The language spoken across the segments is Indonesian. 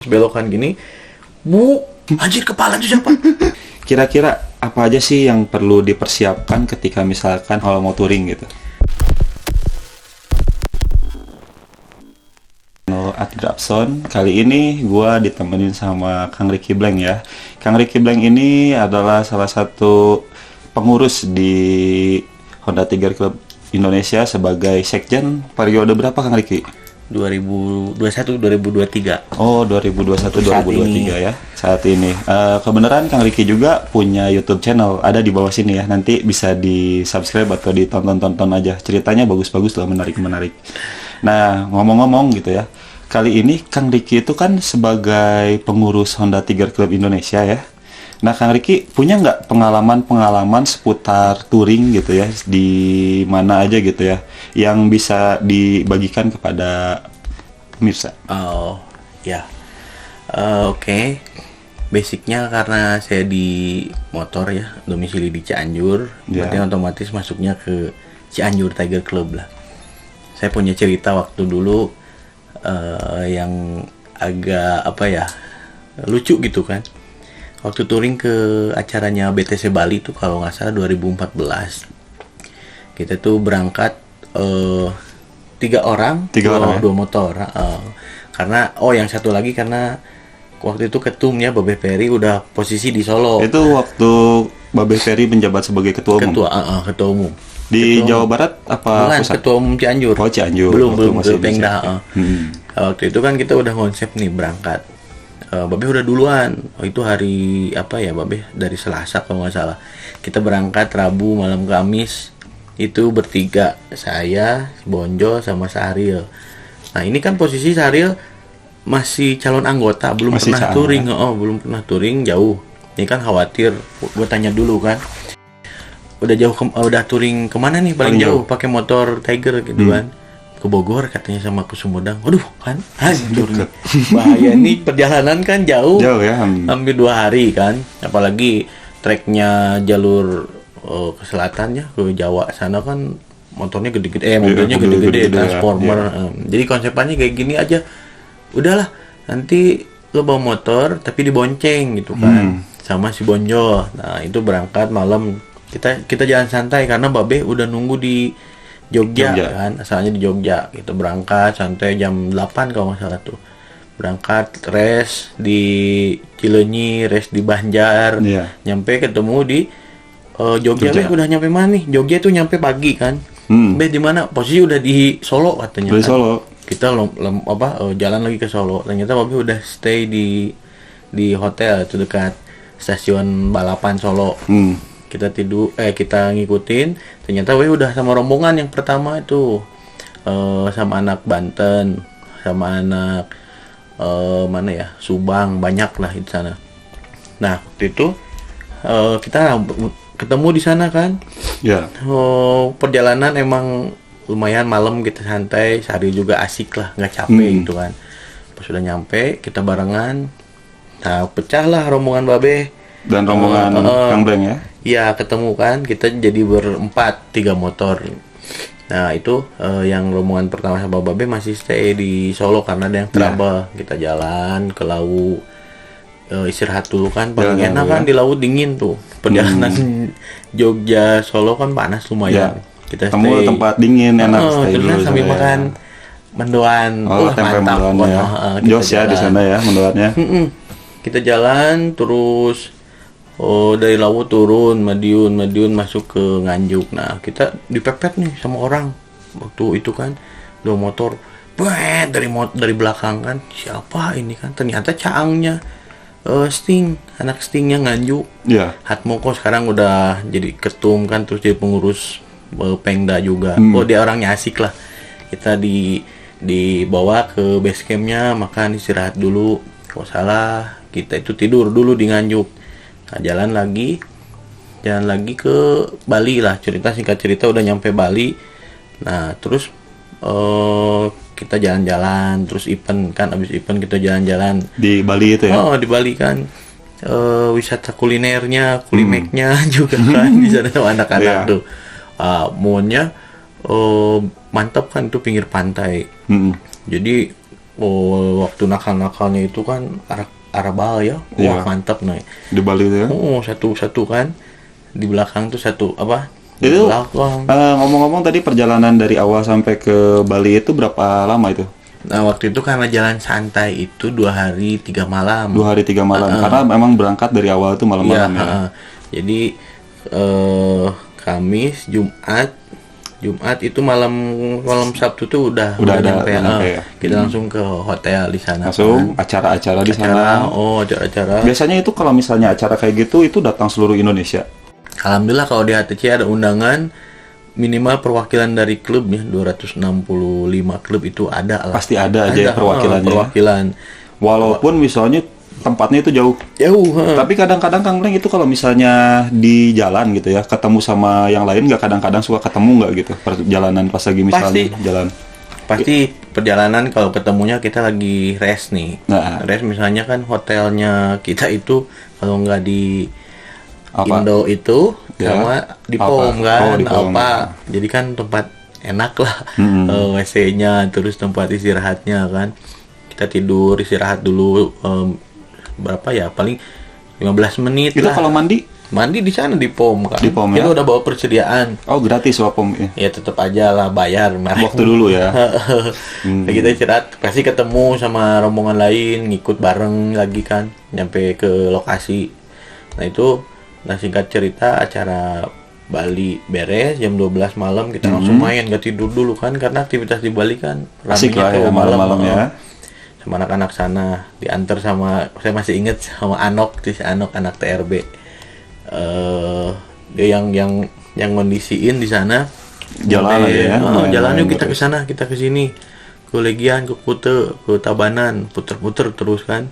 belokan gini, bu, anjir kepala itu siapa? Kira-kira apa aja sih yang perlu dipersiapkan ketika misalkan kalau mau touring gitu? Adrapson, kali ini gua ditemenin sama Kang Ricky Blank ya. Kang Ricky Blank ini adalah salah satu pengurus di Honda Tiger Club Indonesia sebagai sekjen periode berapa Kang Ricky? 2021-2023. Oh, 2021-2023 ya saat ini. Kebenaran Kang Ricky juga punya YouTube channel, ada di bawah sini ya. Nanti bisa di subscribe atau ditonton-tonton aja. Ceritanya bagus-bagus lah, menarik-menarik. Nah, ngomong-ngomong gitu ya. Kali ini Kang Ricky itu kan sebagai pengurus Honda Tiger Club Indonesia ya. Nah, Kang Ricky punya nggak pengalaman-pengalaman seputar touring gitu ya, di mana aja gitu ya, yang bisa dibagikan kepada pemirsa? Oh, ya. Oke. Basicnya karena saya di motor ya, domisili di Cianjur, Ya. berarti otomatis masuknya ke Cianjur Tiger Club lah. Saya punya cerita waktu dulu yang agak lucu gitu kan. Waktu touring ke acaranya BTC Bali tuh kalau nggak salah 2014, kita tuh berangkat 3 orang, dua motor. Karena yang satu lagi karena waktu itu ketumnya Babe Ferry udah posisi di Solo. Itu waktu Babe Ferry menjabat sebagai ketua umum. Ketua umum. Di Jawa Barat apa Bukan, pusat? ketua umum Cianjur. Oh, Cianjur. Belum Waktu masih ke Pengda. Waktu itu kan kita udah konsep nih berangkat. Babe udah duluan. Itu hari Babe dari Selasa kalau nggak salah. Kita berangkat Rabu malam Kamis. Itu bertiga, saya, Bonjo sama Sahril. Nah, ini kan posisi Sahril masih calon anggota, belum Masih pernah touring. Belum pernah touring jauh. Ini kan khawatir. Gue tanya dulu kan. Udah touring kemana nih paling jauh? Pakai motor Tiger gitu kan. Ke Bogor katanya sama ke Sumedang. Waduh kan, hancur nih. Bahaya nih, perjalanan kan jauh ya. Hampir 2 hari kan. Apalagi treknya jalur ke selatan ya, ke Jawa sana kan motornya gede-gede, mobilnya gede-gede, transformer. Jadi konsepannya kayak gini aja. Udahlah, nanti lo bawa motor tapi dibonceng gitu kan. Sama si Bonjo. Nah, itu berangkat malam. Kita jalan santai karena Babe udah nunggu di Jogja kan, asalnya di Jogja. Kita berangkat santai jam 8 kalau nggak salah tuh. Berangkat rest di Cileunyi, rest di Banjar. Nyampe ketemu di Jogja. Udah nyampe mana nih? Jogja tuh nyampe pagi kan. Be di mana? Posisi udah di Solo katanya. Di Solo. Kita jalan lagi ke Solo. Ternyata Babe udah stay di hotel itu dekat stasiun balapan Solo. Kita kita ngikutin, ternyata udah sama rombongan yang pertama itu sama anak Banten, sama anak Subang, banyak lah di sana. Nah, waktu itu kita ketemu di sana kan. Perjalanan emang lumayan malam, kita santai, sehari juga asik lah, nggak capek gitu kan. Pas sudah nyampe, kita barengan. Nah, pecah lah rombongan Babe dan rombongan Kang Blank ya. Iya, ketemu kan, kita jadi berempat, 3 motor. Nah, itu yang rombongan pertama sama Babe masih stay di Solo karena ada yang trouble. Kita jalan ke laut, istirahat dulu kan, paling enak kan di laut, dingin tuh. Perjalanan Jogja Solo kan panas lumayan. Kita stay tempat dingin, enak stay dulu sambil makan mendoan. Tempe mendoan ya. Jos ya di sana ya mendoannya. Kita jalan terus dari laut turun Madiun masuk ke Nganjuk. Nah, kita dipepet nih sama orang waktu itu kan, 2 motor dari belakang kan. Siapa ini kan? Ternyata caangnya Sting, anak Stingnya Nganjuk. Hatmoko sekarang udah jadi ketum kan, terus jadi pengurus Pengda juga. Dia orangnya asik lah. Kita dibawa ke base campnya, makan, istirahat dulu. Kalau salah kita itu tidur dulu di Nganjuk. Nah, jalan lagi ke Bali lah. Singkat cerita udah nyampe Bali. Nah, terus kita jalan-jalan, terus event kan, abis event kita jalan-jalan di Bali itu ya. Di Bali kan wisata kulinernya, kulimeknya juga kan di sana sama anak-anak tuh. Momennya mantap kan, itu pinggir pantai. Jadi waktu nakal-nakalnya itu kan Arabal ya. Iya. Wah, mantap nih. Di Bali itu ya. Satu-satu kan. Di belakang tuh satu apa? Di Itu belakang. ngomong-ngomong tadi perjalanan dari awal sampai ke Bali itu berapa lama itu? Nah, waktu itu karena jalan santai itu 2 hari 3 malam. 2 hari 3 malam. Karena memang berangkat dari awal itu malam-malam ya. Iya, jadi Kamis, Jumat itu malam Sabtu tuh udah ada nyampe, nyampe ya. kita langsung ke hotel di sana. Langsung acara-acara di sana. Acara. Biasanya itu kalau misalnya acara kayak gitu itu datang seluruh Indonesia. Alhamdulillah kalau di HTC ada undangan minimal perwakilan dari klubnya 265 klub itu ada lah. Pasti ada aja ya perwakilannya. Perwakilan. Walaupun misalnya tempatnya itu jauh. Jauh. Tapi kadang-kadang Kang Leng itu kalau misalnya di jalan gitu ya, ketemu sama yang lain nggak, kadang-kadang suka ketemu nggak gitu perjalanan pas lagi misalnya jalan. Pasti perjalanan kalau ketemunya kita lagi rest nih. Nah. Rest misalnya kan hotelnya kita itu kalau nggak di Apa? Indo itu Ya. sama di Apa? POM kan, Oh, di POM. Jadi kan tempat enak lah. WC-nya terus tempat istirahatnya kan. Kita tidur istirahat dulu berapa ya, paling 15 menit Itu lah. kalau mandi? Mandi di sana di POM kan. Di POM Kita ya? udah bawa persediaan. Oh, gratis wapom ya. Ya tetap aja lah bayar. Waktu dulu ya. Nah, kita istirahat pasti ketemu sama rombongan lain, ngikut bareng lagi kan, nyampe ke lokasi. Nah itu, singkat cerita acara Bali beres jam 12 malam, kita langsung main, gak tidur dulu kan, karena aktivitas di Bali kan Asik lah ya tuh malam-malam ya. sama anak-anak sana, diantar sama, saya masih inget sama Anok, anak TRB. Dia yang kondisiin di sana. Jalan aja ya. Jalan yuk kita terus. ke sana, kita ke sini, ke Legian, ke Kute, ke Tabanan, puter-puter terus kan.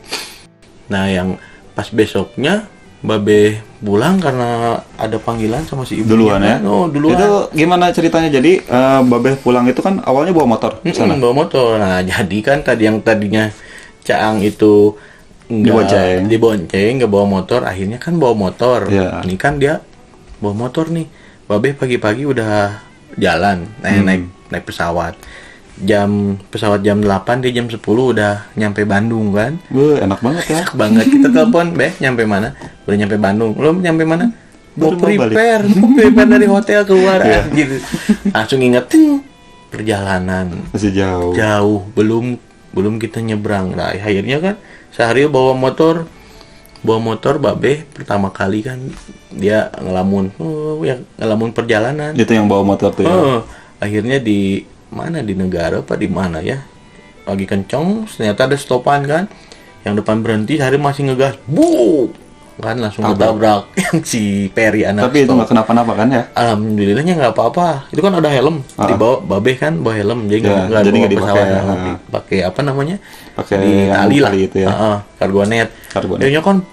Nah yang pas besoknya Babe pulang karena ada panggilan sama si ibunya. Duluan ya. Kan? Oh duluan. Itu gimana ceritanya? Jadi Babeh pulang itu kan awalnya bawa motor ke sana. Bawa motor. Nah, jadi kan tadinya Caang itu dibonceng, nggak bawa motor, akhirnya kan bawa motor. Iya. Ini kan dia bawa motor nih. Babe pagi-pagi udah jalan, naik pesawat. Pesawat jam 8, dia jam 10 udah nyampe Bandung kan. Enak banget ya. Enak banget. Kita telepon, nyampe mana? Udah nyampe Bandung. Belum nyampe mana? Mau prepare dari hotel keluar gitu. Langsung ingetin perjalanan. Masih jauh. Jauh, belum kita nyebrang. Nah, akhirnya kan sehari bawa motor Babe pertama kali kan dia ngelamun perjalanan. Itu yang bawa motor tuh ya. Akhirnya di mana, di negara apa di mana ya, lagi kenceng, ternyata ada stopan kan, yang depan berhenti, hari masih ngegas, kan langsung ketabrak yang si Peri anak. Tapi itu nggak kenapa-napa kan ya? Alhamdulillahnya nggak apa-apa. Itu kan ada helm, dibawa Babe kan bawa helm, jadi nggak jadi bawa nggak pesawat, dipakai, pakai apa namanya? Pakai Di yang tali lah, tali itu ya. kargonet. Dia kan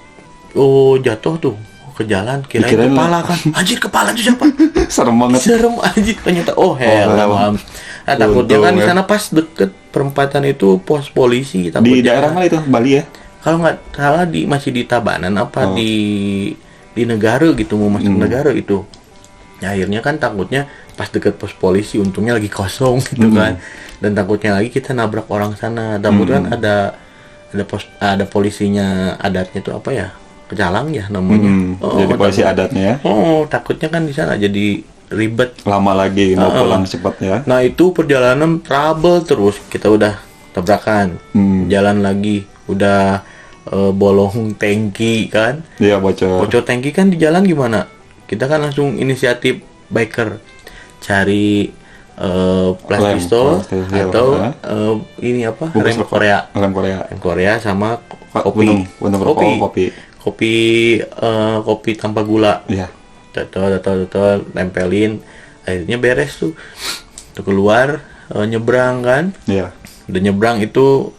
jatuh tuh ke jalan, kirain kepala kan, anjir kepala itu siapa? Serem banget. Serem anjir, ternyata helm. Nah, takutnya kan di sana pas deket perempatan itu pos polisi. Di daerah mana itu? Bali ya? Kalau nggak salah masih di Tabanan apa di negara gitu, mau masuk negara itu. Nah, akhirnya kan takutnya pas deket pos polisi, untungnya lagi kosong gitu kan. Dan takutnya lagi kita nabrak orang sana. Takutnya kan ada polisinya adatnya itu apa ya? Kecalang ya namanya. Jadi polisi adatnya ya. Takutnya kan di sana jadi ribet, lama lagi mau pulang cepat ya. Nah itu perjalanan trouble terus, kita udah tabrakan, jalan lagi udah bolong tangki kan. Iya, bocor tangki kan di jalan gimana, kita kan langsung inisiatif biker cari flash pistol atau ini apa, rem Korea sama kopi tanpa gula. Iya. Total tempelin, akhirnya beres tuh keluar, nyebrang kan. Iya. Udah nyebrang itu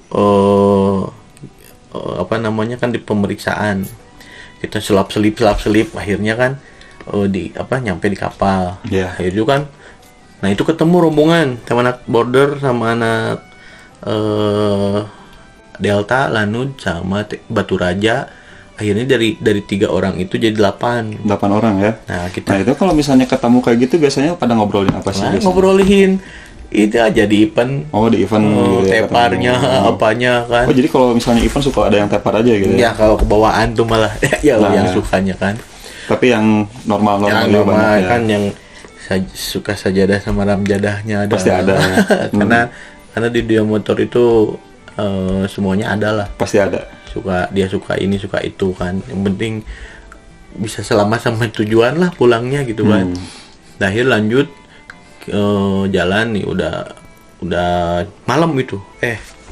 apa namanya kan di pemeriksaan, kita selip akhirnya kan nyampe di kapal. Iya. Akhirnya kan, nah itu ketemu rombongan sama anak border sama anak Delta, Lanud sama Batu Raja. Akhirnya dari 3 orang itu jadi 8 orang ya. Nah itu kalau misalnya ketemu kayak gitu biasanya pada ngobrolin apa sih? Ngobrolin itu aja di event. Oh, di event gitu ya, teparnya ketemu. apanya kan. Oh, jadi kalau misalnya event suka ada yang tepar aja gitu ya? Ya kalau kebawaan tuh malah ya Nah, yang sukanya kan. Tapi yang normal-normal Yang juga normal banyak ya? kan yang suka sajadah sama ramjadahnya ada. Pasti ada. Karena di dia motor itu semuanya ada lah. Pasti ada. Dia suka ini suka itu kan. Yang penting bisa selamat sampai tujuan lah pulangnya gitu kan. Akhir lanjut jalan nih udah malam itu.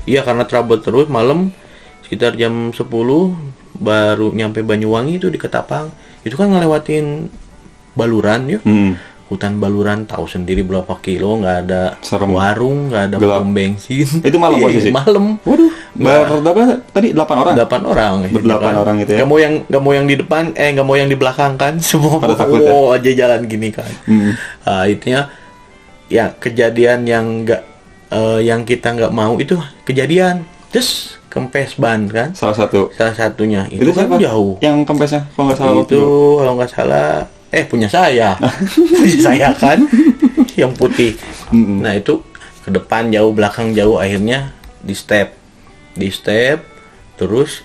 Iya karena trouble terus malam sekitar jam 10 baru nyampe Banyuwangi itu di Ketapang. Itu kan ngelewatin Baluran yuk. Hutan Baluran tahu sendiri berapa kilo, nggak ada Serem. warung, nggak ada Gelap. pom bensin. Itu malam posisi? Malam. Waduh, berapa tadi? 8 orang? 8 orang. Berdelapan orang gitu ya? Nggak mau yang di depan, nggak mau yang di belakang kan. Semua Pada takut ya? aja jalan gini kan. Itunya ya kejadian yang kita nggak mau itu kejadian. Terus kempes ban kan. Salah satunya. Itu kan siapa? jauh. Yang kempesnya kalau nggak salah waktu Itu kalau nggak salah punya saya. Punya saya kan yang putih. Nah itu ke depan jauh, belakang jauh, akhirnya di step terus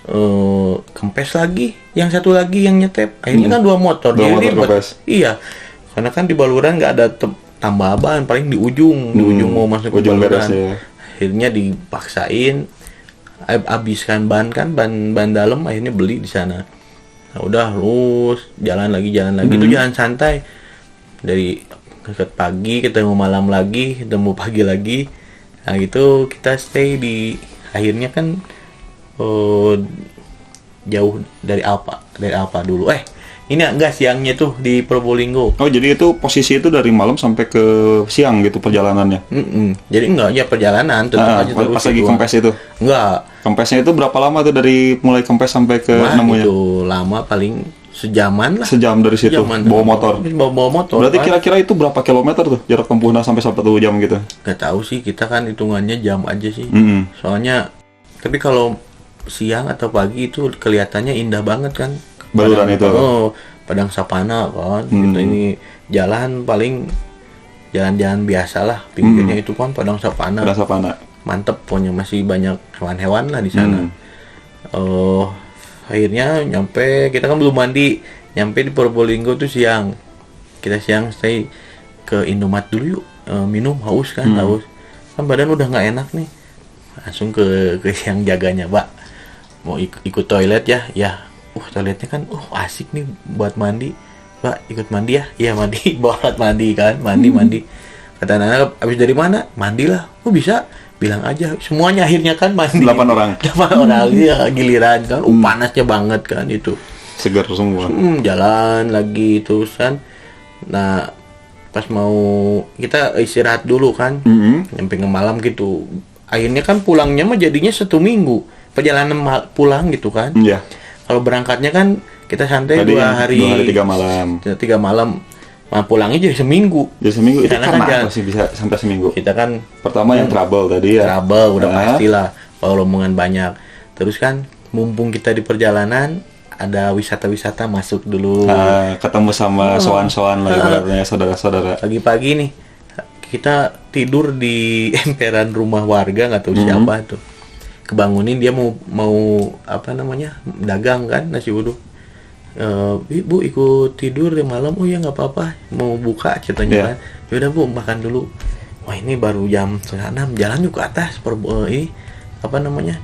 kempes lagi, yang satu lagi yang nyetep, akhirnya kan 2 motor. Dua Jadi motor ribet. kempes. Iya karena kan di Baluran nggak ada tambahan, paling di ujung mau masuk ke ujung Baluran. beres ya. Akhirnya dipaksain habiskan ban dalam, akhirnya beli di sana. Nah, udah lurus jalan lagi itu jalan santai dari pagi ketemu malam lagi, ketemu pagi lagi. Nah gitu kita stay di, akhirnya kan jauh dari Alpa dulu. Ini enggak siangnya tuh di Probolinggo. Oh, jadi itu posisi itu dari malam sampai ke siang gitu perjalanannya? Jadi enggak ya perjalanan tetap aja terus pas lagi itu. kempes itu? Enggak. Kempesnya itu berapa lama tuh dari mulai kempes sampai ke Wah, nemunya? itu lama paling sejaman lah. Sejam dari situ, bawa motor. Bawa motor. Berarti kan. kira-kira itu berapa kilometer tuh jarak tempuhnya sampai 1 jam gitu? Nggak tahu sih, kita kan hitungannya jam aja sih. Soalnya tapi kalau siang atau pagi itu kelihatannya indah banget kan. Baluran itu. Padang Sapana kan. Gitu, ini jalan paling jalan-jalan biasa lah. Pinggirnya itu kan Padang Sapana. Padang Sapana. Mantep, pokoknya masih banyak hewan-hewan lah di sana. Akhirnya kita kan belum mandi, nyampe di Probolinggo tuh siang. Kita siang stay ke Indomaret dulu yuk, minum, haus kan badan udah nggak enak nih. Langsung ke yang jaganya, Mbak, mau ikut toilet ya. Toiletnya kan asik nih buat mandi. Mbak, ikut mandi ya? Iya mandi, bawa alat mandi kan, mandi. Kata anak, abis dari mana? Mandilah. Bisa? Bilang aja. Semuanya akhirnya kan mandi. 8 orang. 8 orang, ya giliran kan. Panasnya banget kan itu. Segar semua. Jalan lagi terusan. Nah, pas mau kita istirahat dulu kan. Nyampe ke malam gitu. Akhirnya kan pulangnya mah jadinya 1 minggu. Perjalanan pulang gitu kan. Iya. Kalau berangkatnya kan kita santai 2 hari 3 malam. 3 malam. Nah, pulangnya jadi seminggu. Jadi seminggu itu Karena karena kan apa sih bisa sampai seminggu? Kita kan Pertama yang trouble tadi ya. trouble udah pastilah, kalau rombongan banyak. Terus kan mumpung kita di perjalanan ada wisata-wisata masuk dulu. Ketemu sama sowan-sowan lah ibaratnya saudara-saudara. Pagi-pagi nih kita tidur di emperan rumah warga, nggak tahu siapa tuh. Kebangunin dia mau apa namanya, dagang kan, nasi uduk. Bu ikut tidur di malam. Oh ya nggak apa-apa, mau buka ceritanya kan. Yaudah Bu, makan dulu. Wah ini baru jam 5:30, jalan yuk ke atas ini apa namanya,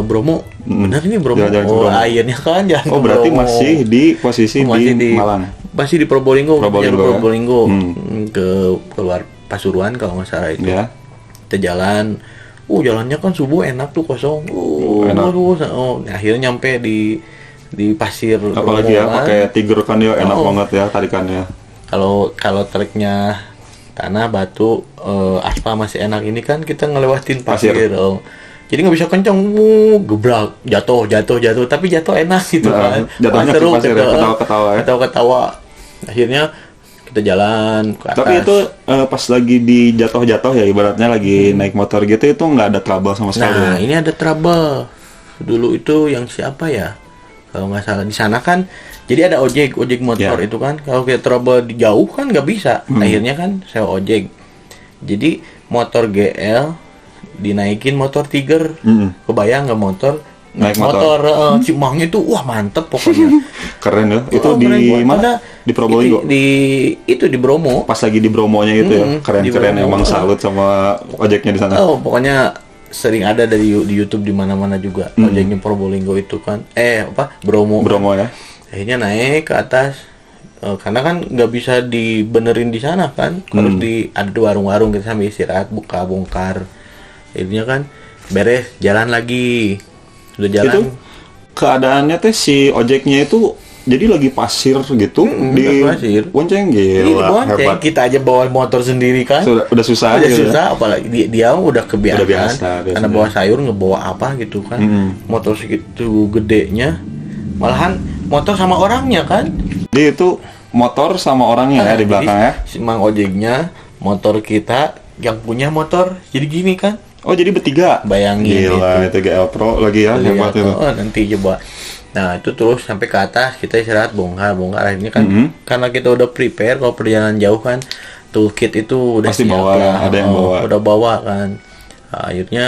Bromo. Bener ini Bromo. Bromo. Akhirnya kan jalan ke Berarti Bromo. masih di posisi di Malang. Masih di Probolinggo. Probolinggo, Ke keluar Pasuruan kalau nggak salah itu. Ya. Kita jalan. Jalannya kan subuh enak tuh, kosong. Enak. Akhirnya nyampe di pasir. Apalagi ya pakai Tiger kan ya enak banget ya tarikannya. Kalau treknya tanah batu, aspal masih enak, ini kan kita ngelewatin pasir. Jadi nggak bisa kencang, gebrak, jatuh, tapi jatuh enak gitu kan. Jatuhnya ke Seru, pasir ya, ketawa-ketawa ya. Ketawa. Akhirnya kita jalan ke atas. Tapi itu pas lagi di jatuh-jatuh ya ibaratnya lagi naik motor gitu, itu nggak ada trouble sama sekali. Nah, ya? ini ada trouble. Dulu itu yang siapa ya? Kalau nggak salah di sana kan, jadi ada ojek motor itu kan. Kalau kita trouble di jauh kan nggak bisa. Akhirnya kan sewa ojek. Jadi motor GL dinaikin motor Tiger. Kebayang nggak motor? Naik motor. Cimangnya itu wah mantep pokoknya. Keren ya. Itu di keren mana? Di Probolinggo. Di Bromo. Pas lagi di Bromonya itu ya. Keren-keren, emang salut sama ojeknya di sana. Oh, pokoknya sering ada di YouTube di mana-mana juga. Ojeknya Probolinggo itu kan. Bromo. Bromo ya. Akhirnya naik ke atas. Karena kan nggak bisa dibenerin di sana kan. Harus ada warung-warung kita sambil istirahat, buka bongkar. Akhirnya kan beres, jalan lagi. Udah jalan. Itu keadaannya teh si ojeknya itu jadi lagi pasir gitu di pasir. bonceng Ini gila, bonceng, hebat. kita aja bawa motor sendiri kan. Udah susah Udah gitu susah, apalagi dia udah kebiasaan. Udah biasa. Karena bawa sayur ngebawa apa gitu kan. Motor segitu gedenya. Malahan motor sama orangnya kan. Jadi itu motor sama orangnya ya di belakang ya. Si Mang ojeknya, motor kita yang punya motor. Jadi gini kan. Oh jadi bertiga. Bayangin gila, itu GL Pro lagi ya, hebat itu. Nanti coba. Nah itu terus sampai ke atas kita istirahat bongkar akhirnya kan karena kita udah prepare kalau perjalanan jauh kan toolkit itu udah pasti siap bawa lah. Ada yang bawa. Udah bawa kan. Nah, akhirnya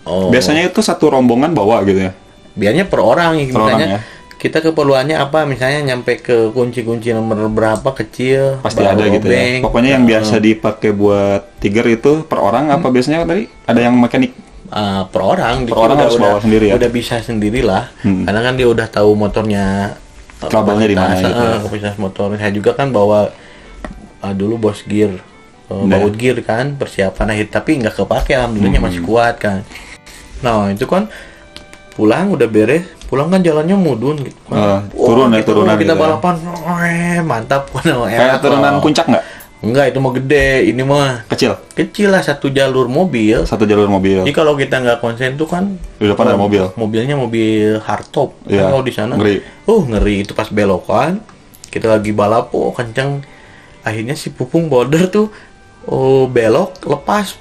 biasanya itu satu rombongan bawa gitu ya. Biasanya per orang misalnya ya? kita keperluannya apa misalnya nyampe ke kunci-kunci nomor berapa kecil pasti ada gitu ya. Pokoknya yang biasa dipakai buat Tiger itu per orang apa biasanya tadi ada yang mekanik per orang harus bawa sendiri ya. Udah bisa sendirilah karena kan dia udah tahu motornya kabelnya di mana gitu ya. Kapasitas motor. Saya juga kan bawa dulu Boss Gear baut gear kan persiapan tapi nggak kepake alhamdulillahnya masih kuat kan. Nah itu kan pulang udah beres pulang kan jalannya mudun gitu kan. Turunan kita gitu balapan mantap kan. Kayak turunan puncak nggak? Enggak, itu mah gede, ini mah kecil lah, satu jalur mobil. Jadi kalau kita nggak konsen tuh kan di depan ada mobilnya mobil hardtop ya, kan. Kalau di sana ngeri itu pas belokan kita lagi balap kenceng, akhirnya si Pupung border tuh belok lepas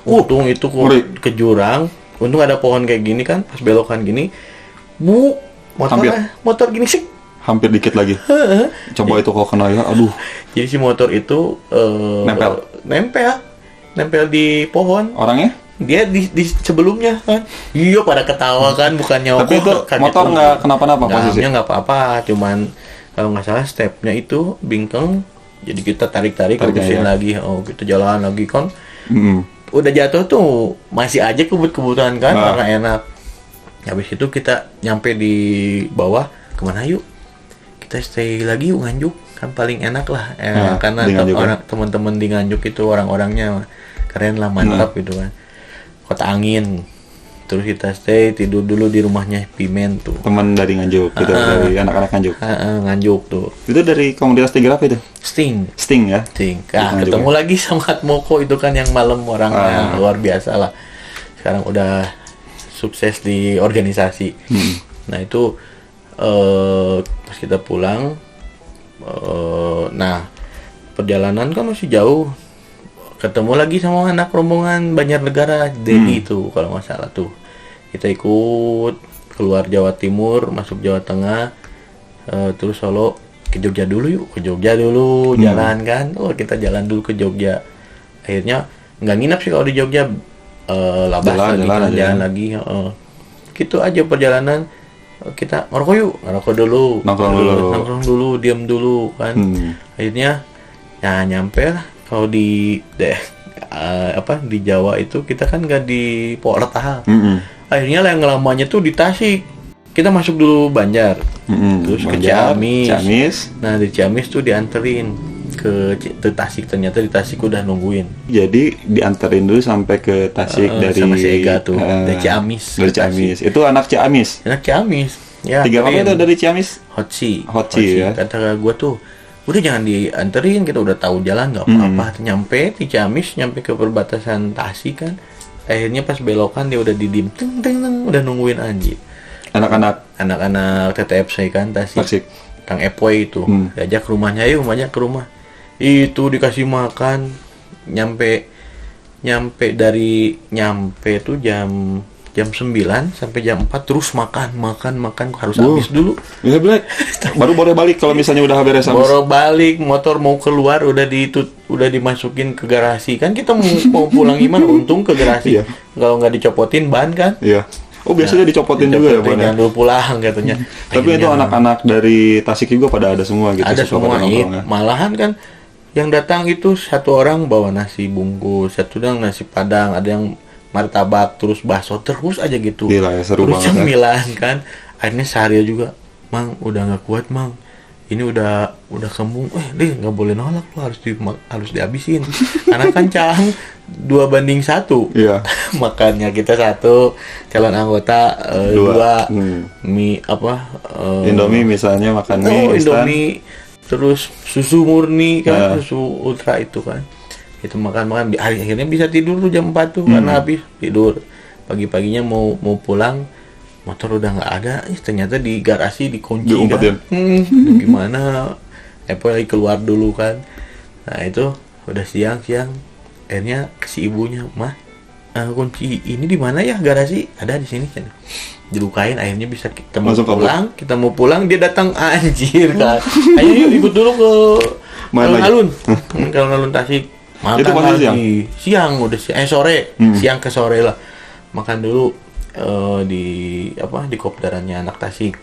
untung itu ke jurang. Untung ada pohon kayak gini kan, pas belokan gini motor gini sih hampir dikit lagi. Coba itu kalau kena ya, aduh. Jadi si motor itu nempel di pohon. Orangnya? Dia di sebelumnya kan. Iya pada ketawa kan, bukannya. Tapi itu motor nggak kenapa-napa posisinya? Nggak apa-apa, cuman kalau nggak salah stepnya itu bingkeng. Jadi kita tarik-tarik lepasin lagi. Kita jalan lagi kan. Udah jatuh tuh masih aja kebut-kebutan kan, karena enak. Habis itu kita nyampe di bawah, kemana yuk? Kita stay lagi yuk Nganjuk, kan paling enak lah karena teman-teman di Nganjuk itu orang-orangnya keren lah, mantap gitu kan. Kota angin. Terus kita stay tidur dulu di rumahnya Pimen tuh. Teman dari Nganjuk gitu, dari anak-anak Nganjuk. Nganjuk tuh. Itu dari komunitas Tiger apa itu? Sting ya. Ketemu lagi sama Atmoko itu kan yang malam orangnya luar biasa lah. Sekarang udah sukses di organisasi. Nah itu pas kita pulang, nah perjalanan kan masih jauh. Ketemu lagi sama anak rombongan Banjarnegara, Dedi itu kalau nggak salah tuh. Kita ikut keluar Jawa Timur, masuk Jawa Tengah, terus Solo, ke Jogja dulu yuk, jalan kan. Kita jalan dulu ke Jogja. Akhirnya nggak nginap sih kalau di Jogja, jalan lagi. Gitu aja perjalanan. Kita ngerokok dulu, nongkrong dulu, diam dulu kan. Akhirnya nyampe lah. Kalau di di Jawa itu kita kan nggak di Portal. Akhirnya yang lamanya tuh di Tasik. Kita masuk dulu Banjar, terus ke Ciamis. Nah di Ciamis tuh dianterin ke Tasik, ternyata di Tasik udah nungguin. Jadi dianterin dulu sampai ke Tasik dari sama si Ega tuh, dari Ciamis. Dari Ciamis. Itu anak Ciamis. Ya. Tiga apa itu dari Ciamis? Hotsi ya. Kata gua tuh, udah jangan dianterin, kita udah tahu jalan nggak apa-apa. Nyampe di Ciamis, nyampe ke perbatasan Tasik kan. Akhirnya pas belokan dia udah didim, udah nungguin anjir. Anak-anak TTF saya kan Tasik. Kang Epoy itu diajak ke rumahnya, ke rumah. Itu dikasih makan, nyampe tuh jam jam 9 sampai jam 4 terus makan harus habis dulu. Iya Black. Baru boleh balik kalau misalnya udah beres habis. Baru balik, motor mau keluar udah dimasukin ke garasi. Kan kita mau pulang gimana? Untung ke garasi. Iya. Kalau nggak dicopotin ban kan. Iya. Oh biasanya dicopotin juga ya ban. Jangan dulu pulang katanya. Tapi itu anak-anak dari Tasik juga pada ada semua gitu. Ada suka semua. pada nongkrong ya. Malahan kan yang datang itu satu orang bawa nasi bungkus, satu orang nasi padang, ada yang martabak, terus bakso, terus aja gitu. Gila ya, seru terus banget cemilan kan. Akhirnya sehari juga, Mang, udah nggak kuat Mang. Ini udah kembung. Deh nggak boleh nolak, lo harus dihabisin. Karena kan Cang 2:1. Iya. Makannya kita 1, calon anggota 2. Mie apa? Indomie misalnya makan mie instan. Indomie, terus susu murni kan, susu ultra itu kan. Itu makan akhirnya bisa tidur tuh jam 4 tuh karena habis tidur. Pagi-paginya mau pulang, motor udah nggak ada. Ternyata di garasi dikunci kan. Gimana? Apple lagi keluar dulu kan. Nah itu udah siang. Akhirnya si ibunya, "Mah, kunci ini di mana ya garasi?" "Ada di sini kan." Dilukain, akhirnya bisa kita mau pulang dia datang, anjir kan. Ayo yuk ikut dulu ke alun-alun. Kalau alun Tasik. Makan itu masih siang udah sore, siang ke sore lah. Makan dulu di kopdarannya anak Tasik.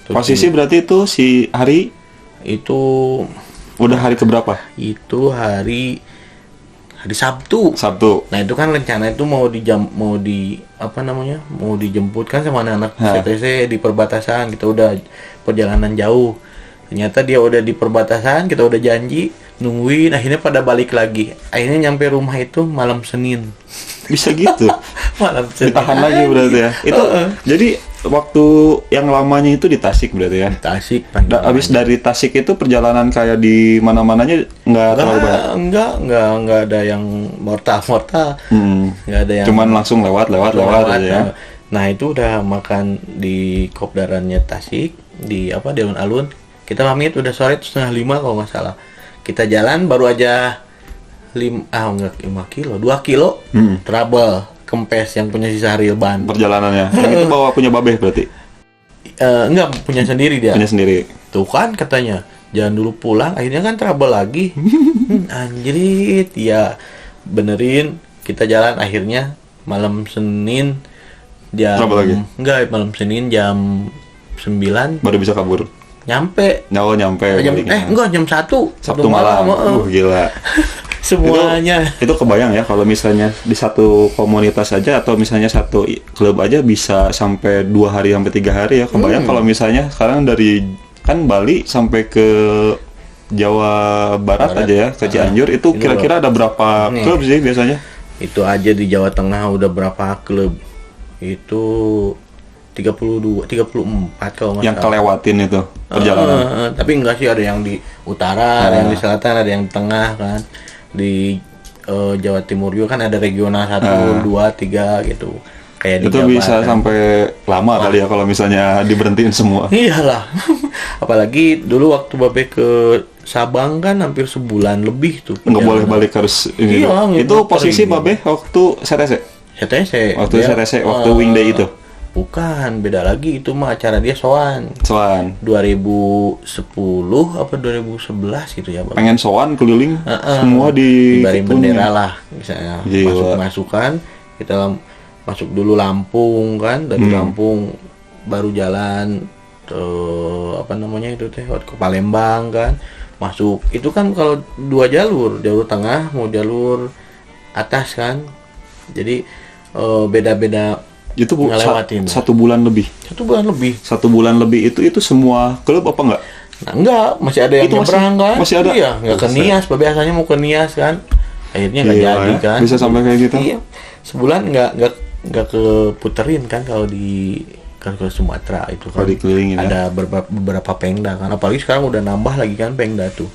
Posisi berarti itu si hari itu udah hari keberapa? Itu hari Sabtu. Nah itu kan rencana itu mau dijemput kan sama anak CTC di perbatasan. Kita udah perjalanan jauh. Ternyata dia udah di perbatasan, kita udah janji, nungguin, akhirnya pada balik lagi. Akhirnya nyampe rumah itu malam Senin. Bisa gitu? Malam Senin. Ditahan lagi berarti ya? Itu jadi waktu yang lamanya itu di Tasik berarti ya? Tasik. Abis dari Tasik itu perjalanan kayak di mana-mananya nggak terlalu banyak? Nggak ada yang mortal. Nggak ada yang... Cuman langsung lewat aja ya? Nah itu udah makan di kopdarannya Tasik, di alun-alun. Kita pamit udah sore, 4:30 kalau nggak salah. Kita jalan baru aja 5 kilo, 2 kilo trouble kempes yang punya sisa ril ban. Perjalanannya. Yang itu bawa punya babeh berarti? Enggak, punya sendiri dia. Punya sendiri. Tuh kan katanya, jangan dulu pulang, akhirnya kan trouble lagi. Anjrit, ya benerin, kita jalan akhirnya malam Senin jam... Trouble lagi? Enggak, malam Senin jam 9. Baru bisa kabur? Nyampe jam 1 Sabtu malam. Gila. Semuanya itu kebayang ya kalau misalnya di satu komunitas aja atau misalnya satu klub aja bisa sampai 2 hari sampai 3 hari ya. Kebayang kalau misalnya sekarang dari kan Bali sampai ke Jawa Barat aja ya, ke Cianjur itu kira-kira ada berapa klub sih biasanya? Itu aja di Jawa Tengah udah berapa klub? Itu 34 kalau nggak yang kelewatin itu perjalanan. Tapi enggak sih, ada yang di utara, ada yang di selatan, ada yang tengah kan. Di Jawa Timur juga kan ada regional 1, 2, 3 gitu. Kayak itu di bisa kan sampai lama kali ya kalau misalnya diberhentiin semua. Iyalah. Apalagi dulu waktu Babe ke Sabang kan hampir sebulan lebih tuh. Nggak boleh balik harus ini. Iya, itu posisi Babe waktu CTC. Waktu CTC, waktu Wingday itu. Bukan, beda lagi itu mah acara dia soan. 2010 apa 2011 gitu ya, Bang. Pengen soan keliling semua di Baring bendera lah misalnya. Masuk-masukan, kita masuk dulu Lampung kan, dari Lampung baru jalan ke Palembang kan. Masuk. Itu kan kalau 2 jalur tengah mau jalur atas kan. Jadi beda-beda. Itu ngelewatin 1 bulan lebih. 1 bulan lebih. 1 bulan lebih itu semua klub apa enggak? Nah, enggak, masih ada yang nyebrang kan? Masih ada. Iya, enggak ke Nias, biasanya mau ke Nias kan. Akhirnya enggak jadi kan. Bisa sampai kayak gitu. Iya. Sebulan enggak keputerin kan kalau ke Sumatera itu kan. Dikelilingin ada beberapa pengda kan. Apalagi sekarang udah nambah lagi kan pengda tuh.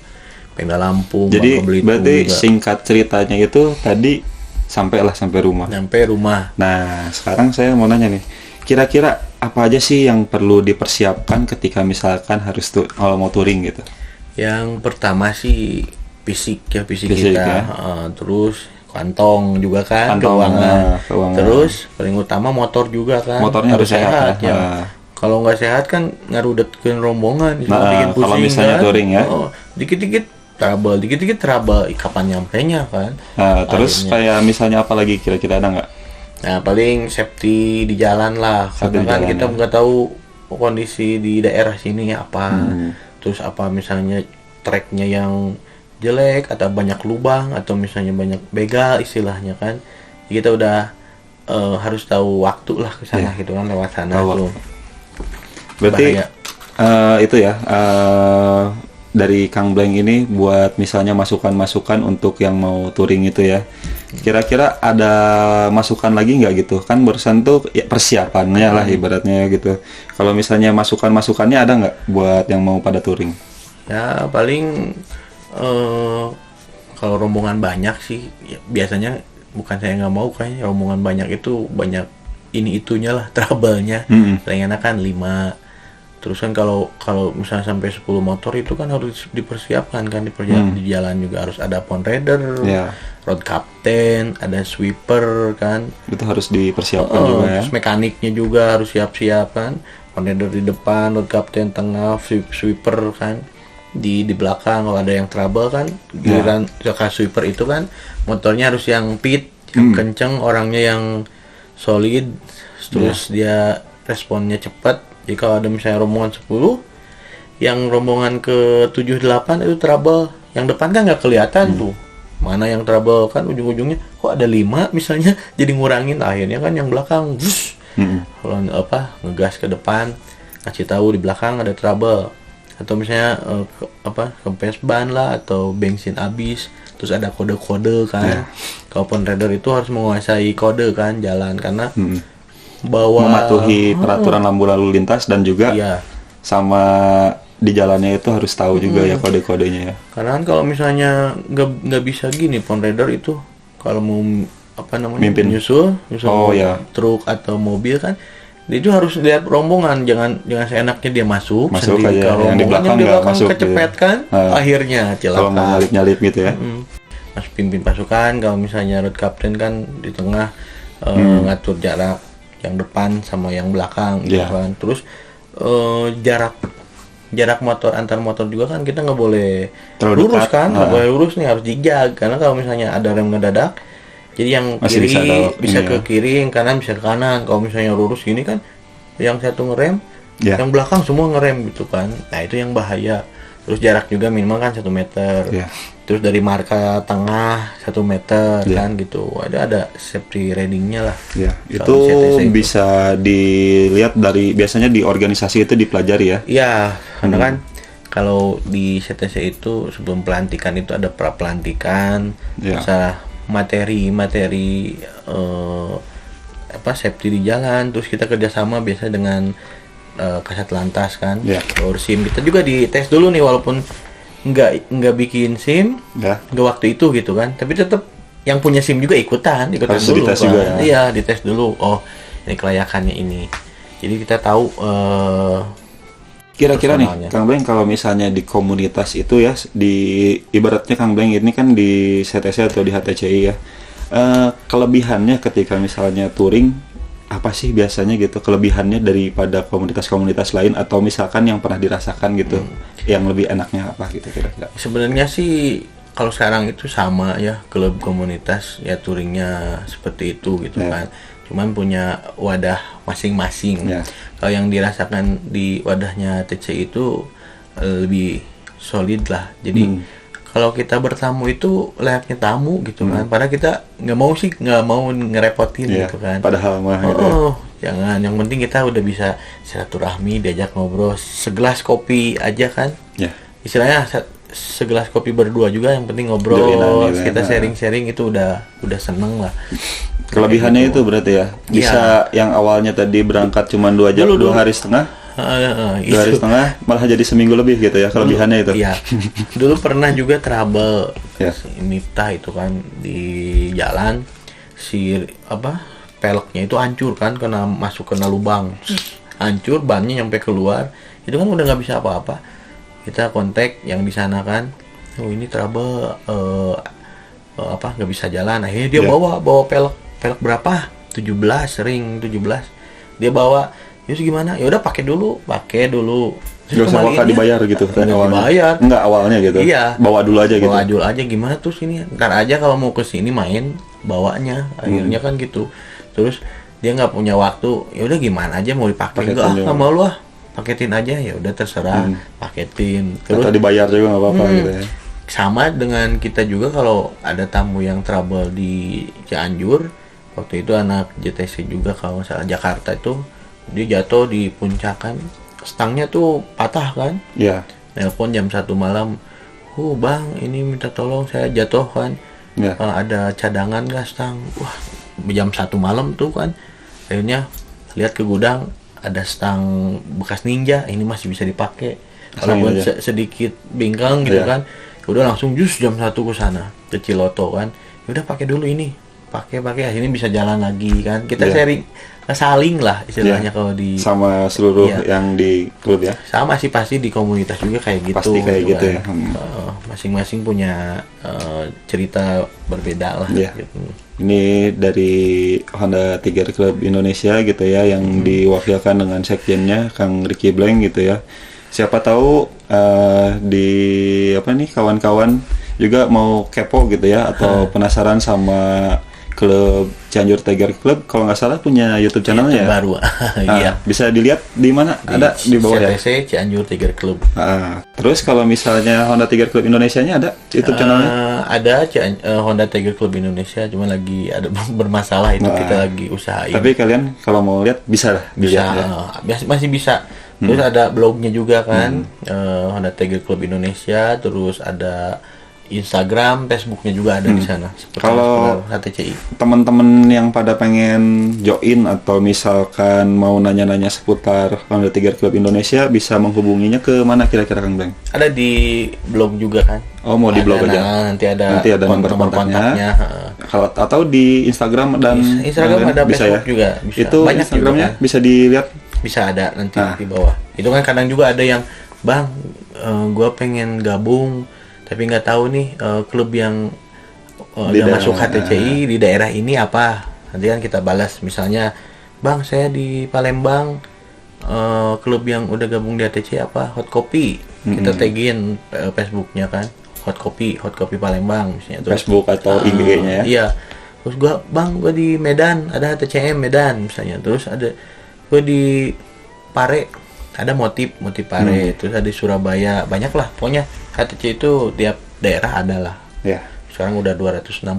Pengda Lampung, jadi berarti juga. Singkat ceritanya itu tadi sampai rumah. Nah, sekarang saya mau nanya nih, kira-kira apa aja sih yang perlu dipersiapkan ketika misalkan harus kalau mau touring gitu? Yang pertama sih fisik kita, ya? Terus kantong juga kan, Kantong, keuangan. keuangan. Terus paling utama motor juga kan. Motornya harus sehat ya. ya. Kalau nggak sehat kan ngarudekeun rombongan, Nah, bikin pusing kalau misalnya kan. touring ya. Dikit-dikit trouble, kapan nyampenya kan. Nah, terus Akhirnya. kayak misalnya apa lagi kira-kira ada nggak? Nah, paling safety di jalan lah. Safety Karena di kan jalan, kita ya. nggak tahu kondisi di daerah sini apa. Terus apa misalnya treknya yang jelek atau banyak lubang atau misalnya banyak begal istilahnya kan. Jadi kita udah harus tahu waktu lah ke sana gitu kan, lewat sana Tahu tuh. waktu. Berarti Bahaya. itu ya dari Kang Blank ini buat misalnya masukan-masukan untuk yang mau touring itu ya. Kira-kira ada masukan lagi nggak gitu? Kan barusan tuh ya persiapannya lah ibaratnya gitu. Kalau misalnya masukan-masukannya ada nggak buat yang mau pada touring? Ya paling kalau rombongan banyak sih ya, biasanya bukan saya nggak mau, kayaknya rombongan banyak itu banyak ini itunya lah trouble-nya. Paling enak kan 5. Terus kan kalau misalnya sampai 10 motor itu kan harus dipersiapkan kan, di jalan juga harus ada pond rider, road captain, ada sweeper kan. Itu harus dipersiapkan juga ya. Terus mekaniknya juga harus siap-siap kan. Pond rider di depan, road captain tengah, sweeper kan di belakang. Kalau ada yang trouble kan, giliran kakak sweeper itu kan motornya harus yang pit, yang kenceng, orangnya yang solid, terus dia responnya cepat. Jadi kalau ada misalnya rombongan 10, yang rombongan ke 7-8 itu trouble, yang depan kan nggak kelihatan tuh mana yang trouble kan, ujung-ujungnya kok ada 5 misalnya, jadi ngurangin, akhirnya kan yang belakang kalau ngegas ke depan, ngasih tahu di belakang ada trouble, atau misalnya kempes ban lah atau bensin habis, terus ada kode-kode kan. Kalau pond rider itu harus menguasai kode kan jalan, karena bahwa mematuhi peraturan lampu lalu lintas dan juga sama di jalannya itu harus tahu juga ya kode-kodenya ya. Karena kan kalau misalnya nggak bisa gini pond rider itu, kalau mau nyusul truk atau mobil kan, dia itu harus lihat rombongan, jangan seenaknya dia masuk sendiri. Aja, kalau yang di belakang kecepet gitu. kan, akhirnya celaka. Kalau mau nyalip gitu ya. Mas pimpin pasukan, kalau misalnya road captain kan di tengah ngatur jarak yang depan sama yang belakang gitu kan. Terus jarak motor antar motor juga kan kita nggak boleh terlalu lurus dekat. kan, nggak boleh lurus nih, harus zigzag, karena kalau misalnya ada rem ngedadak, jadi yang masih kiri bisa ke kiri, yang kanan bisa ke kanan. Kalau misalnya lurus gini kan, yang satu ngerem, yang belakang semua ngerem gitu kan. Nah itu yang bahaya. Terus jarak juga minimal kan 1 meter. Terus dari marka tengah 1 meter kan gitu. Ada safety ratingnya lah. Itu bisa dilihat dari, biasanya di organisasi itu dipelajari ya. Iya, karena kan kalau di CTC itu sebelum pelantikan itu ada pra pelantikan, masalah materi safety di jalan. Terus kita kerjasama biasa dengan Kasat Lantas kan, SIM kita juga dites dulu nih, walaupun nggak bikin SIM, nggak waktu itu gitu kan, tapi tetap yang punya SIM juga ikutan harus dulu dites kan. juga ya. Iya, dites dulu. Oh, ini kelayakannya ini. Jadi kita tahu kira-kira nih Kang Blank, kalau misalnya di komunitas itu ya, di ibaratnya Kang Blank ini kan di CTC atau di HTCI ya, kelebihannya ketika misalnya touring apa sih biasanya gitu, kelebihannya daripada komunitas-komunitas lain, atau misalkan yang pernah dirasakan gitu, yang lebih enaknya apa gitu kira-kira? Sebenarnya sih kalau sekarang itu sama ya, klub komunitas ya touringnya seperti itu gitu kan, cuman punya wadah masing-masing. Kalau yang dirasakan di wadahnya TC itu lebih solid lah, jadi kalau kita bertamu itu layaknya tamu gitu kan, padahal kita nggak mau ngerepotin gitu kan. Padahal mah jangan, yang penting kita udah bisa silaturahmi, diajak ngobrol, segelas kopi aja kan. Istilahnya segelas kopi berdua juga, yang penting ngobrol, kita sharing-sharing itu udah seneng lah. Kelebihannya itu berarti ya, bisa yang awalnya tadi berangkat cuma 2 hari setengah. 2 hari setengah malah jadi seminggu lebih gitu ya, kelebihannya itu. Iya. Dulu pernah juga trouble Miftah itu kan, di jalan peleknya itu hancur kan, kena lubang, hancur, bannya nyampe keluar, itu kan udah nggak bisa apa-apa. Kita kontak yang di sana kan, ini trouble nggak bisa jalan, akhirnya dia Iya. bawa pelek berapa, 17 ring 17 dia bawa. Terus gimana, ya udah pakai dulu. Gak usah bakal dibayar gitu Nggak awalnya. dibayar. Enggak awalnya gitu. Iya. Bawa dulu aja gitu. Bawa dulu aja, gimana terus ini, ntar aja kalau mau ke sini main bawanya, akhirnya kan gitu. Terus dia nggak punya waktu, ya udah gimana aja mau dipakai, Paketin enggak juga. nggak mau lu paketin aja, ya udah terserah, paketin. Terus Atau dibayar juga nggak apa-apa gitu ya. sama dengan kita juga kalau ada tamu yang trouble di Cianjur, waktu itu anak JTC juga kalau nggak salah Jakarta itu, dia jatuh di puncak kan, stangnya tuh patah kan, Iya. nelpon jam 1 malam, bang ini minta tolong saya jatuh kan, Iya. ada cadangan gas stang. Wah, jam 1 malam tuh kan, akhirnya lihat ke gudang ada stang bekas Ninja, ini masih bisa dipakai walaupun aja. sedikit bingkang gitu Iya. kan. Udah langsung jus jam 1 ke sana ke Ciloto kan, udah pakai dulu ini, pakai akhirnya bisa jalan lagi kan, kita Iya. sharing, saling lah istilahnya Iya. kalau di Sama seluruh Iya. yang di klub ya. sama sih, pasti di komunitas juga kayak gitu. Pasti kayak gitu ya. Masing-masing punya cerita berbeda lah. Iya. Gitu. Ini dari Honda Tiger Club Indonesia gitu ya, yang diwakilkan dengan sekjennya Kang Ricky Blank gitu ya. Siapa tahu di kawan-kawan juga mau kepo gitu ya, atau penasaran sama klub Cianjur Tiger Club, kalau nggak salah punya YouTube channelnya ya. Baru. Nah, Iya. bisa dilihat di mana? Ada di bawah ya. CTC Cianjur Tiger Club. Terus kalau misalnya Honda Tiger Club Indonesianya ada YouTube channelnya? Ada Honda Tiger Club Indonesia, cuma lagi ada bermasalah itu, kita lagi usahain. Tapi kalian kalau mau lihat bisa lah bisa, dilihat ya. masih bisa. Terus ada blognya juga kan, Honda Tiger Club Indonesia. Terus ada Instagram, Facebooknya juga ada di sana. Kalau HTCI. teman-teman yang pada pengen join atau misalkan mau nanya-nanya seputar Honda Tiger Club Indonesia, bisa menghubunginya ke mana kira-kira Kang Blank? Ada di blog juga kan. Oh, mau di blog aja. Nanti ada nomor kontaknya. Kalau atau di Instagram dan Instagram lain-lain ada, bisa Facebook ya. juga. Bisa. Itu Banyak Instagramnya juga kan. bisa dilihat. Bisa ada nanti di bawah. Itu kan kadang juga ada yang, bang, gua pengen gabung tapi nggak tahu nih klub yang udah masuk HTCI di daerah ini apa. Nanti kan kita balas, misalnya, bang saya di Palembang, klub yang udah gabung di HTCI apa, Hot Kopi. Kita tagin Facebooknya kan, Hot Kopi Palembang misalnya. Terus, Facebook atau IG-nya ya. Iya. Terus gua di Medan ada HTCM Medan misalnya. Terus ada gua di Pare ada motif Pare. Terus ada di Surabaya, banyak lah pokoknya. HTC itu tiap daerah ada lah. Ya. Sekarang udah 265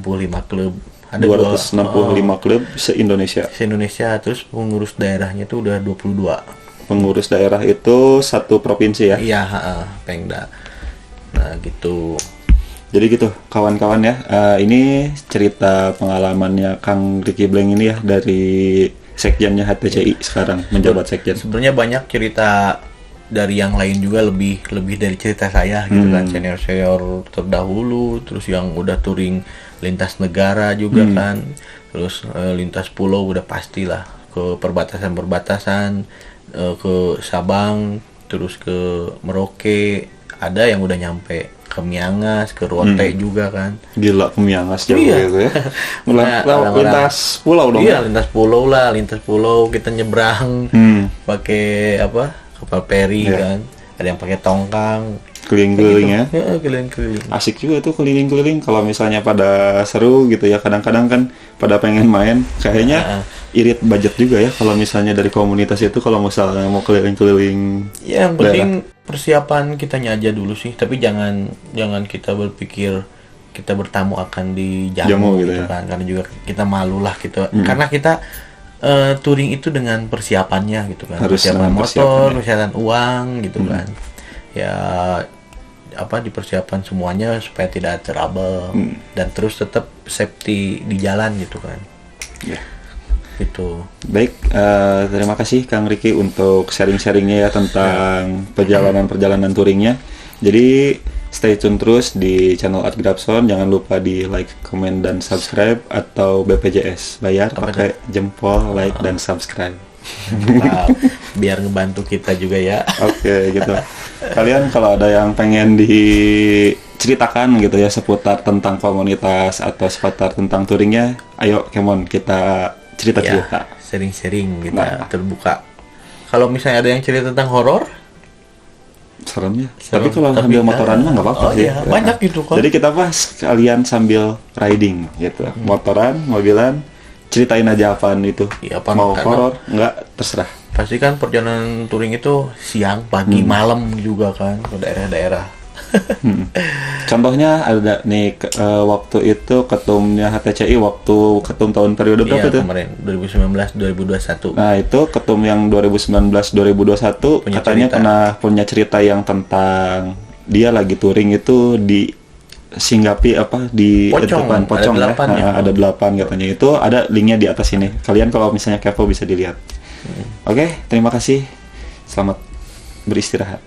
klub. Ada 265 klub se-Indonesia. Se-Indonesia. Terus pengurus daerahnya itu udah 22. Pengurus daerah itu satu provinsi ya. Iya, Pengda. Nah, gitu. Jadi gitu kawan-kawan ya. Ini cerita pengalamannya Kang Ricky Blank ini ya, dari sekjennya HTCI sekarang menjabat sekjen. Sebenarnya banyak cerita dari yang lain juga, lebih dari cerita saya gitu kan, senior terdahulu, terus yang udah touring lintas negara juga kan, terus lintas pulau udah pastilah, ke perbatasan ke Sabang, terus ke Merauke, ada yang udah nyampe ke Miangas, ke Rote juga kan. Gila, ke Miangas jauh Iya. gitu ya. Orang-orang- Lintas pulau dong. Iya, lintas pulau kita nyebrang pakai kapal peri kan. Ada yang pakai tongkang. Keliling-keliling ya. Ya, keliling-keliling. Asik juga tuh keliling-keliling. Kalau misalnya pada seru gitu ya, kadang-kadang kan pada pengen main, kayaknya irit budget juga ya kalau misalnya dari komunitas itu, kalau misalnya mau keliling-keliling. Ya, yang penting persiapan kitanya aja dulu sih, tapi jangan kita berpikir kita bertamu akan dijamu gitu ya. kan, karena juga kita malu lah gitu. Karena kita touring itu dengan persiapannya gitu kan. Harus Persiapan dengan motor, persiapan, persiapan uang gitu kan. Ya dipersiapkan semuanya supaya tidak trouble dan terus tetap safety di jalan gitu kan. Ya. Gitu. Baik, terima kasih Kang Ricky untuk sharing-sharingnya ya tentang perjalanan touringnya. Jadi stay tune terus di channel Art Grabson. Jangan lupa di like, comment, dan subscribe, atau BPJS bayar pakai jempol, like, dan subscribe. Nah, biar ngebantu kita juga ya. Oke, gitu. Kalian kalau ada yang pengen di ceritakan gitu ya seputar tentang komunitas atau seputar tentang touringnya. Ayo Kemon, kita cerita-cerita. Ya, sering-sering kita Nah. terbuka. Kalau misalnya ada yang cerita tentang horor, Seremnya. serem. Tapi kalau sambil motoran mah nggak apa-apa oh sih. iya, banyak gitu kan. Jadi kita pas kalian sambil riding gitu, motoran, mobilan, ceritain aja apaan itu. Iya, apaan, mau karena- horor, nggak terserah. Pasti kan perjalanan touring itu siang, pagi, malam juga kan ke daerah-daerah. Contohnya ada nih waktu itu ketumnya HTCI waktu ketum tahun periode berapa Iya, itu? kemarin 2019-2021. Nah itu ketum yang 2019-2021 Punya katanya cerita. pernah punya cerita yang tentang dia lagi touring itu di Singgapi apa di Pocong, depan ada Pocong ya. 8 ya. Ada 8 katanya. Itu ada linknya di atas ini. Kalian kalau misalnya kepo bisa dilihat. Oke, terima kasih. Selamat beristirahat.